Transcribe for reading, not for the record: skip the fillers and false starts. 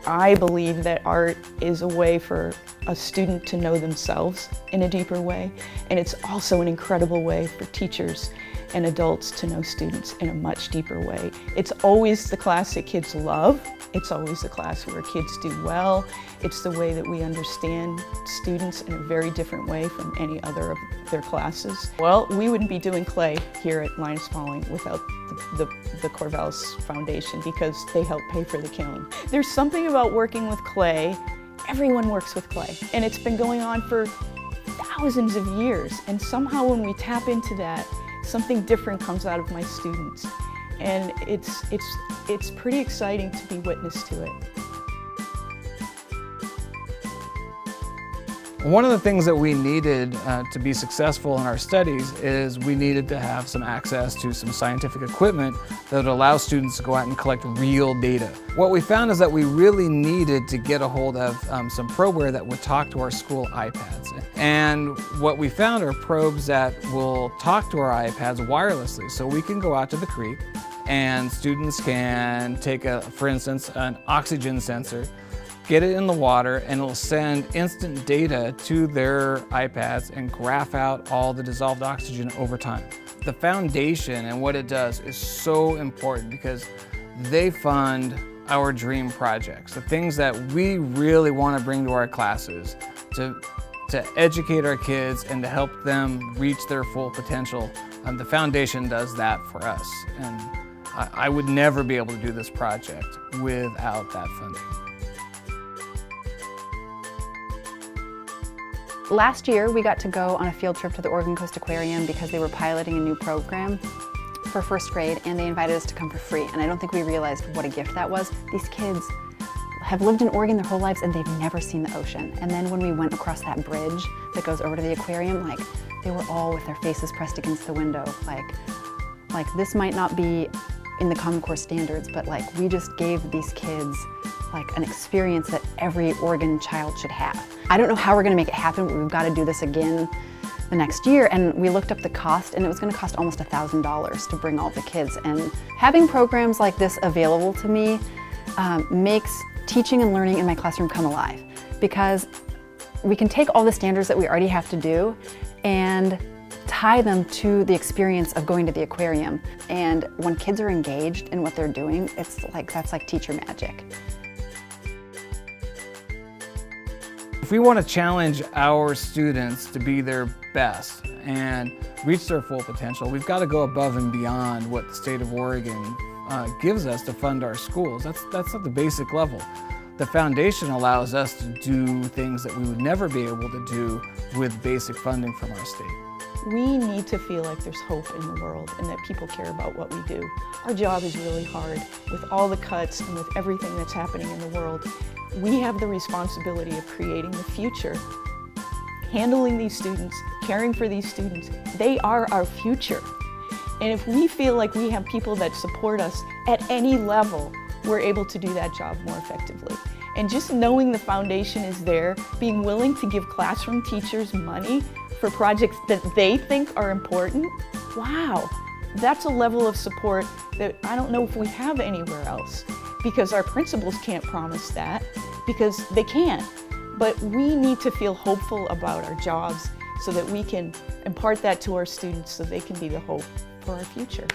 I believe that art is a way for a student to know themselves in a deeper way, and it's also an incredible way for teachers and adults to know students in a much deeper way. It's always the class that kids love. It's always the class where kids do well. It's the way that we understand students in a very different way from any other of their classes. Well, we wouldn't be doing clay here at Linus Pauling without the Corvallis Foundation, because they help pay for the kiln. There's something about working with clay. Everyone works with clay, and it's been going on for thousands of years, and somehow when we tap into that, something different comes out of my students, and it's pretty exciting to be witness to it. One of the things that we needed to be successful in our studies is we needed to have some access to some scientific equipment that would allow students to go out and collect real data. What we found is that we really needed to get a hold of some probeware that would talk to our school iPads. And what we found are probes that will talk to our iPads wirelessly. So we can go out to the creek and students can take, for instance, an oxygen sensor, get it in the water, and it'll send instant data to their iPads and graph out all the dissolved oxygen over time. The foundation and what it does is so important because they fund our dream projects, the things that we really want to bring to our classes to educate our kids and to help them reach their full potential. The foundation does that for us, and I would never be able to do this project without that funding. Last year, we got to go on a field trip to the Oregon Coast Aquarium because they were piloting a new program for first grade, and they invited us to come for free. And I don't think we realized what a gift that was. These kids have lived in Oregon their whole lives and they've never seen the ocean. And then when we went across that bridge that goes over to the aquarium, like, they were all with their faces pressed against the window. Like this might not be in the Common Core standards, but like we just gave these kids like an experience that every Oregon child should have. I don't know how we're gonna make it happen, but we've got to do this again the next year. And we looked up the cost, and it was gonna cost almost $1,000 to bring all the kids. And having programs like this available to me makes teaching and learning in my classroom come alive, because we can take all the standards that we already have to do and tie them to the experience of going to the aquarium. And when kids are engaged in what they're doing, it's like, that's like teacher magic. If we want to challenge our students to be their best and reach their full potential, we've got to go above and beyond what the state of Oregon gives us to fund our schools. That's at the basic level. The foundation allows us to do things that we would never be able to do with basic funding from our state. We need to feel like there's hope in the world and that people care about what we do. Our job is really hard with all the cuts and with everything that's happening in the world. We have the responsibility of creating the future, handling these students, caring for these students. They are our future. And if we feel like we have people that support us at any level, we're able to do that job more effectively. And just knowing the foundation is there, being willing to give classroom teachers money for projects that they think are important, wow, that's a level of support that I don't know if we have anywhere else, because our principals can't promise that, because they can't. But we need to feel hopeful about our jobs so that we can impart that to our students so they can be the hope for our future.